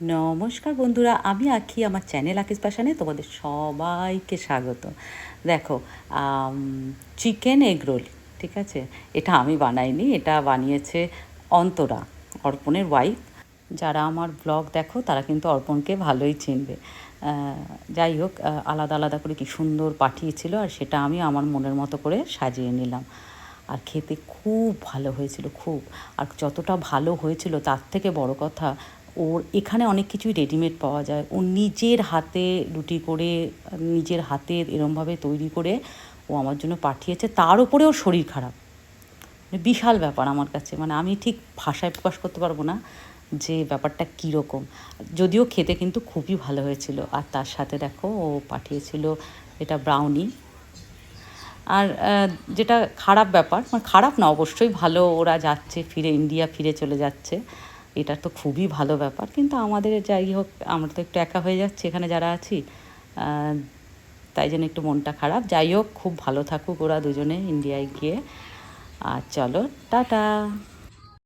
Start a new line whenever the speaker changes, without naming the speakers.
নমস্কার বন্ধুরা, আমি আঁখি। আমার চ্যানেল আঁকিস প্যাশনে তোমাদের সবাইকে স্বাগত। দেখো, চিকেন এগ রোল, ঠিক আছে? এটা আমি বানাইনি, এটা বানিয়েছে অন্তরা, অর্পণের ওয়াইফ। যারা আমার ব্লগ দেখো তারা কিন্তু অর্পণকে ভালোই চিনবে। যাই হোক, আলাদা আলাদা করে কি সুন্দর পাঠিয়েছিল, আর সেটা আমি আমার মনের মতো করে সাজিয়ে নিলাম। আর খেতে খুব ভালো হয়েছিল, খুব। আর যতটা ভালো হয়েছিল তার থেকে বড় কথা, ওর এখানে অনেক কিছুই রেডিমেড পাওয়া যায়। ও নিজের হাতে রুটি করে, নিজের হাতে এরমভাবে তৈরি করে ও আমার জন্য পাঠিয়েছে। তার উপরে ওর শরীর খারাপ, মানে বিশাল ব্যাপার আমার কাছে। মানে আমি ঠিক ভাষায় প্রকাশ করতে পারবো না যে ব্যাপারটা কীরকম। যদিও খেতে কিন্তু খুবই ভালো হয়েছিল। আর তার সাথে দেখো ও পাঠিয়েছিল এটা ব্রাউনি। আর যেটা খারাপ ব্যাপার, মানে খারাপ না, অবশ্যই ভালো, ওরা যাচ্ছে, ফিরে ইন্ডিয়া ফিরে চলে যাচ্ছে, এটা তো খুবই ভালো ব্যাপার। কিন্তু আমাদের যাই হোক, আমরা তো একটু একা হয়ে যাচ্ছি এখানে যারা আছি, তাই জন্য একটু মনটা খারাপ। যাই হোক, খুব ভালো থাকুক ওরা দুজনে ইন্ডিয়ায় গিয়ে। আর চলো, টাটা।